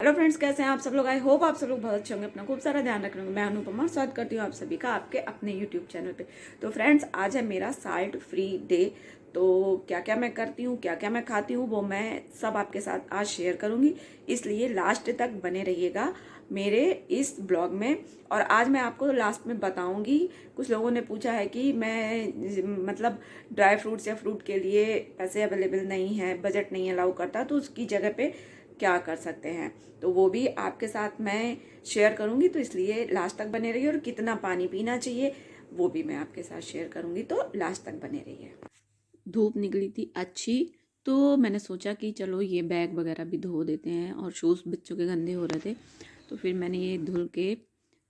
Hello friends, कैसे हैं आप सब लोग। आई होप आप सब लोग बहुत अच्छे होंगे, अपना खूब सारा ध्यान रख रहे होंगे। मैं अनुपमा स्वागत करती हूँ आप सभी का आपके अपने यूट्यूब चैनल पे। तो फ्रेंड्स, आज है मेरा साल्ट फ्री डे। तो क्या क्या मैं करती हूँ, क्या क्या मैं खाती हूँ, वो मैं सब आपके साथ आज शेयर करूँगी। इसलिए लास्ट तक बने रहिएगा मेरे इस ब्लॉग में। और आज मैं आपको लास्ट में बताऊंगी, कुछ लोगों ने पूछा है कि मैं मतलब ड्राई फ्रूट्स या फ्रूट के लिए पैसे अवेलेबल नहीं है, बजट नहीं अलाउ करता, तो उसकी जगह पे क्या कर सकते हैं, तो वो भी आपके साथ मैं शेयर करूंगी। तो इसलिए लास्ट तक बने रहिए। और कितना पानी पीना चाहिए वो भी मैं आपके साथ शेयर करूंगी, तो लास्ट तक बने रहिए। धूप निकली थी अच्छी, तो मैंने सोचा कि चलो ये बैग वगैरह भी धो देते हैं, और शूज़ बच्चों के गंदे हो रहे थे, तो फिर मैंने ये धुल के,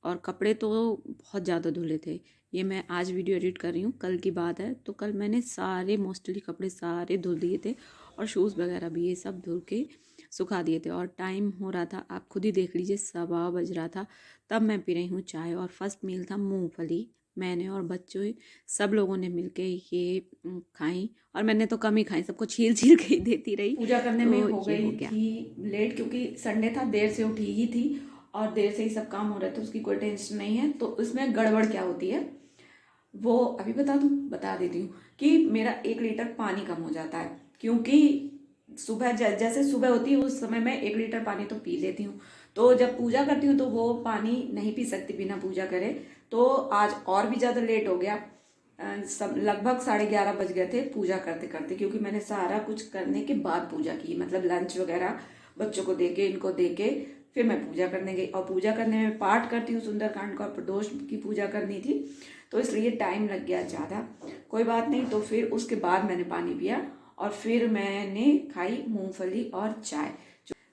और कपड़े तो बहुत ज़्यादा धुले थे। ये मैं आज वीडियो एडिट कर रही हूँ, कल की बात है, तो कल मैंने सारे मोस्टली कपड़े सारे धुल दिए थे, और शूज़ वगैरह भी ये सब धुल के सुखा दिए थे। और टाइम हो रहा था, आप खुद ही देख लीजिए, 7 बज रहा था, तब मैं पी रही हूँ चाय। और फर्स्ट मील था मूंगफली। मैंने और बच्चों सब लोगों ने मिलके ये खाई, और मैंने तो कम ही खाई, सबको छील छील के ही देती रही। पूजा करने में हो गई थी लेट, क्योंकि संडे था, देर से उठी ही थी और देर से ही सब काम हो रहे थे, उसकी कोई टेंशन नहीं है। तो उसमें गड़बड़ क्या होती है वो अभी बता देती हूँ कि मेरा 1 लीटर पानी कम हो जाता है, क्योंकि सुबह जैसे सुबह होती है उस समय मैं 1 लीटर पानी तो पी लेती हूँ। तो जब पूजा करती हूँ तो वो पानी नहीं पी सकती बिना पूजा करे। तो आज और भी ज़्यादा लेट हो गया, सब लगभग 11:30 बज गए थे पूजा करते करते, क्योंकि मैंने सारा कुछ करने के बाद पूजा की, मतलब लंच वगैरह बच्चों को दे के, इनको दे के फिर मैं पूजा करने गई। और पूजा करने में पाठ करती हूँ, सुंदरकांड का और प्रदोष की पूजा करनी थी, तो इसलिए टाइम लग गया ज़्यादा। कोई बात नहीं। तो फिर उसके बाद मैंने पानी पिया, और फिर मैंने खाई मूंगफली और चाय,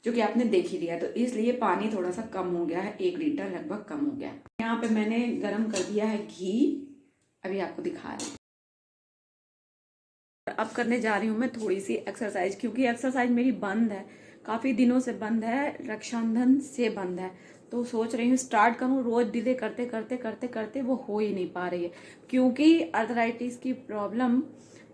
जो कि आपने देख ही लिया। तो इसलिए पानी थोड़ा सा कम हो गया है, 1 लीटर लगभग कम हो गया। यहाँ पे मैंने गरम कर दिया है घी, अभी आपको दिखा रही हूँ। अब करने जा रही हूँ मैं थोड़ी सी एक्सरसाइज, क्योंकि एक्सरसाइज मेरी बंद है, काफ़ी दिनों से बंद है, रक्षाबंधन से बंद है। तो सोच रही हूँ स्टार्ट करूँ, रोज डिले करते करते करते करते वो हो ही नहीं पा रही है, क्योंकि अर्थराइटिस की प्रॉब्लम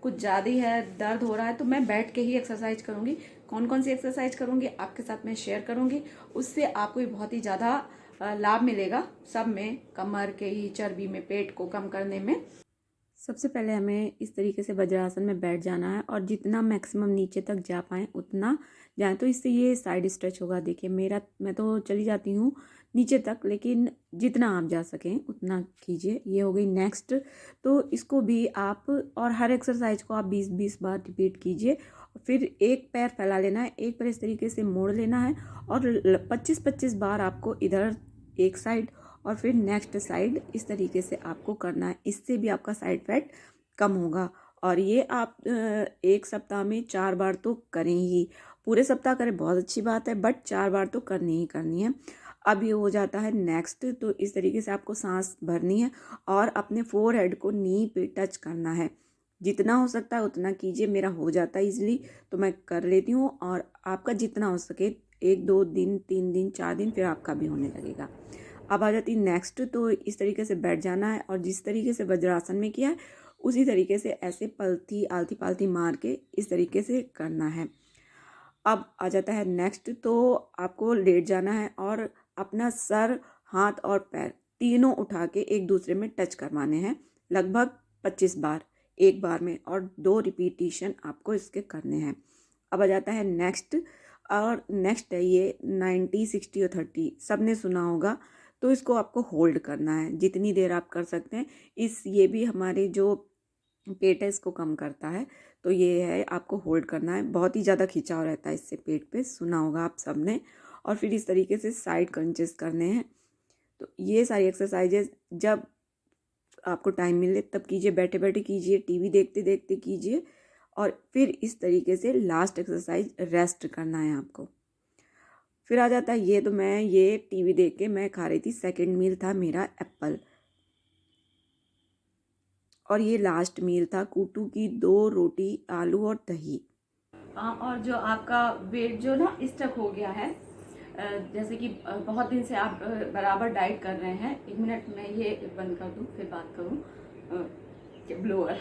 कुछ ज़्यादा ही है, दर्द हो रहा है। तो मैं बैठ के ही एक्सरसाइज करूँगी। कौन कौन सी एक्सरसाइज करूँगी आपके साथ मैं शेयर करूँगी, उससे आपको भी बहुत ही ज़्यादा लाभ मिलेगा, सब में, कमर के ही चर्बी में, पेट को कम करने में। सबसे पहले हमें इस तरीके से वज्रासन में बैठ जाना है, और जितना मैक्सिमम नीचे तक जा पाएँ उतना जाएं, तो इससे ये साइड स्ट्रेच होगा। देखिए मैं तो चली जाती हूँ नीचे तक, लेकिन जितना आप जा सकें उतना कीजिए। ये हो गई नेक्स्ट। तो इसको भी आप, और हर एक्सरसाइज को आप 20-20 बार रिपीट कीजिए। फिर एक पैर फैला लेना है, एक पैर इस तरीके से मोड़ लेना है, और 25-25 बार आपको इधर एक साइड और फिर नेक्स्ट साइड इस तरीके से आपको करना है। इससे भी आपका साइड फैट कम होगा। और ये आप 1 सप्ताह में 4 बार तो करें ही, पूरे सप्ताह करें बहुत अच्छी बात है, बट 4 बार तो करनी ही करनी है। अब ये हो जाता है नेक्स्ट। तो इस तरीके से आपको सांस भरनी है, और अपने फोरहेड को नी पे टच करना है। जितना हो सकता है उतना कीजिए, मेरा हो जाता है इजीली तो मैं कर लेती हूँ। और आपका जितना हो सके, 1-2 दिन, 3 दिन, 4 दिन, फिर आपका भी होने लगेगा। अब आ जाती नेक्स्ट। तो इस तरीके से बैठ जाना है, और जिस तरीके से वज्रासन में किया है उसी तरीके से ऐसे पलथी आलती पालती मार के इस तरीके से करना है। अब आ जाता है नेक्स्ट। तो आपको लेट जाना है, और अपना सर, हाथ और पैर तीनों उठा के एक दूसरे में टच करवाने हैं, लगभग 25 बार एक बार में, और 2 रिपीटिशन आपको इसके करने हैं। अब आ जाता है नेक्स्ट। और नेक्स्ट है ये 90, 60 और 30, सब ने सुना होगा। तो इसको आपको होल्ड करना है जितनी देर आप कर सकते हैं। ये भी हमारे जो पेट है इसको कम करता है। तो ये है, आपको होल्ड करना है, बहुत ही ज़्यादा खिंचाव रहता है इससे पेट पे, सुना होगा आप सब ने। और फिर इस तरीके से साइड क्रंचेस करने हैं। तो ये सारी एक्सरसाइजेज जब आपको टाइम मिले तब कीजिए, बैठे बैठे कीजिए, टीवी देखते देखते कीजिए। और फिर इस तरीके से लास्ट एक्सरसाइज रेस्ट करना है आपको। फिर आ जाता है ये, तो मैं ये टीवी देख के मैं खा रही थी, सेकंड मील था मेरा एप्पल। और ये लास्ट मील था कूटू की 2 रोटी, आलू और दही। और जो आपका वेट जो ना स्टक हो गया है, जैसे कि बहुत दिन से आप बराबर डाइट कर रहे हैं। 1 मिनट मैं ये बंद कर दूं फिर बात करूं। ब्लोअर,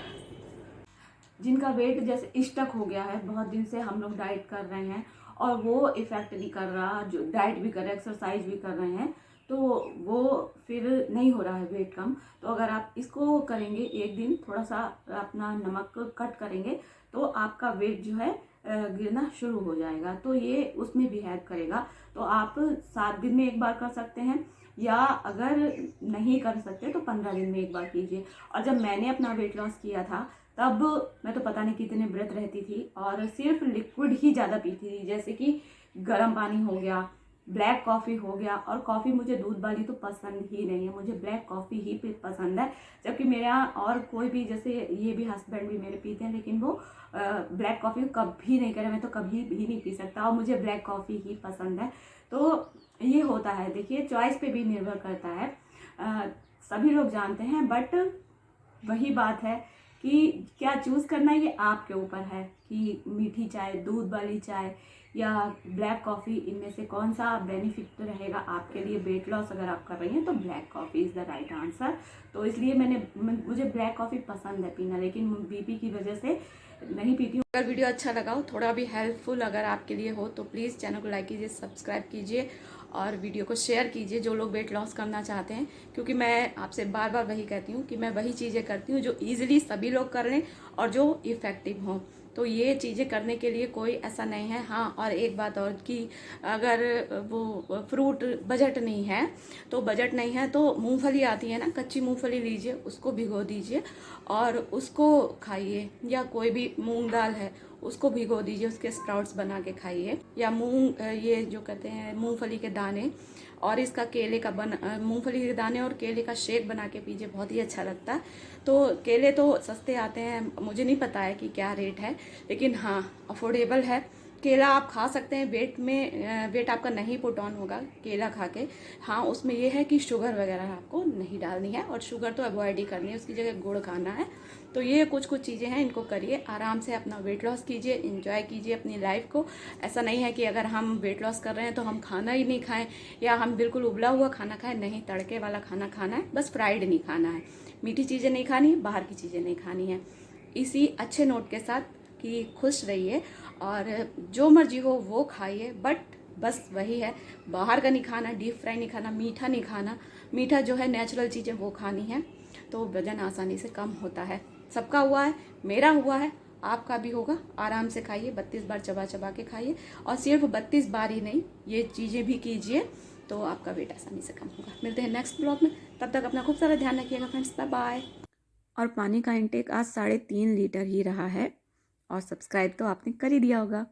जिनका वेट जैसे स्टक हो गया है, बहुत दिन से हम लोग डाइट कर रहे हैं और वो इफ़ेक्ट नहीं कर रहा, जो डाइट भी कर रहे हैं, एक्सरसाइज भी कर रहे हैं, तो वो फिर नहीं हो रहा है वेट कम। तो अगर आप इसको करेंगे, एक दिन थोड़ा सा अपना नमक कट करेंगे, तो आपका वेट जो है गिरना शुरू हो जाएगा। तो ये उसमें भी हेल्प करेगा। तो आप 7 दिन में एक बार कर सकते हैं, या अगर नहीं कर सकते तो 15 दिन में एक बार कीजिए। और जब मैंने अपना वेट लॉस किया था, तब मैं तो पता नहीं कितने व्रत रहती थी और सिर्फ लिक्विड ही ज़्यादा पीती थी, जैसे कि गर्म पानी हो गया, ब्लैक कॉफ़ी हो गया। और कॉफ़ी मुझे दूध वाली तो पसंद ही नहीं है, मुझे ब्लैक कॉफ़ी ही पसंद है। जबकि मेरे यहाँ और कोई भी, जैसे ये भी हस्बैंड भी मेरे पीते हैं, लेकिन वो ब्लैक कॉफ़ी कभी नहीं करे, मैं तो कभी भी नहीं पी सकता, और मुझे ब्लैक कॉफ़ी ही पसंद है। तो ये होता है, देखिए चॉइस पे भी निर्भर करता है, सभी लोग जानते हैं, बट वही बात है कि क्या चूज़ करना है ये आपके ऊपर है, कि मीठी चाय, दूध वाली चाय या ब्लैक कॉफ़ी, इनमें से कौन सा बेनिफिट रहेगा आपके लिए। वेट लॉस अगर आप कर रही हैं तो black coffee is the right answer. तो इसलिए मुझे ब्लैक कॉफ़ी पसंद है पीना, लेकिन बीपी की वजह से नहीं पीती हूँ। अगर वीडियो अच्छा लगा हो, थोड़ा भी हेल्पफुल अगर आपके लिए हो, तो प्लीज़ चैनल को लाइक कीजिए, सब्सक्राइब कीजिए और वीडियो को शेयर कीजिए जो लोग वेट लॉस करना चाहते हैं। क्योंकि मैं आपसे बार बार वही कहती हूँ कि मैं वही चीज़ें करती हूँ जो ईजिली सभी लोग कर लें और जो इफ़ेक्टिव हों। तो ये चीज़ें करने के लिए कोई ऐसा नहीं है। हाँ, और एक बात और कि अगर वो फ्रूट बजट नहीं है, तो बजट नहीं है तो मूंगफली आती है ना, कच्ची मूंगफली लीजिए, उसको भिगो दीजिए और उसको खाइए। या कोई भी मूंग दाल है, उसको भिगो दीजिए, उसके स्प्राउट्स बना के खाइए। या ये जो कहते हैं मूंगफली के दाने, और इसका केले का मूंगफली के दाने और केले का शेक बना के पीजिए, बहुत ही अच्छा लगता है। तो केले तो सस्ते आते हैं, मुझे नहीं पता है कि क्या रेट है, लेकिन हाँ अफोर्डेबल है। केला आप खा सकते हैं, वेट आपका नहीं पुट ऑन होगा केला खा के। हाँ, उसमें ये है कि शुगर वगैरह आपको नहीं डालनी है, और शुगर तो अवॉइड ही करनी है, उसकी जगह गुड़ खाना है। तो ये कुछ चीज़ें हैं, इनको करिए, आराम से अपना वेट लॉस कीजिए, एंजॉय कीजिए अपनी लाइफ को। ऐसा नहीं है कि अगर हम वेट लॉस कर रहे हैं तो हम खाना ही नहीं खाएं, या हम बिल्कुल उबला हुआ खाना खाएं। नहीं, तड़के वाला खाना खाना है, बस फ्राइड नहीं खाना है, मीठी चीज़ें नहीं खानी, बाहर की चीज़ें नहीं खानी है। इसी अच्छे नोट के साथ कि खुश रहिए और जो मर्जी हो वो खाइए, बट बस वही है, बाहर का नहीं खाना, डीप फ्राई नहीं खाना, मीठा नहीं खाना। मीठा जो है नेचुरल चीज़ें वो खानी है, तो वजन आसानी से कम होता है। सबका हुआ है, मेरा हुआ है, आपका भी होगा। आराम से खाइए, 32 बार चबा चबा के खाइए, और सिर्फ 32 बार ही नहीं, ये चीज़ें भी कीजिए, तो आपका वेट आसानी से कम होगा। मिलते हैं नेक्स्ट ब्लॉग में, तब तक अपना खूब सारा ध्यान रखिएगा फ्रेंड्स, बाय बाय। और पानी का इंटेक आज 3.5 लीटर ही रहा है, और सब्सक्राइब तो आपने कर ही दिया होगा।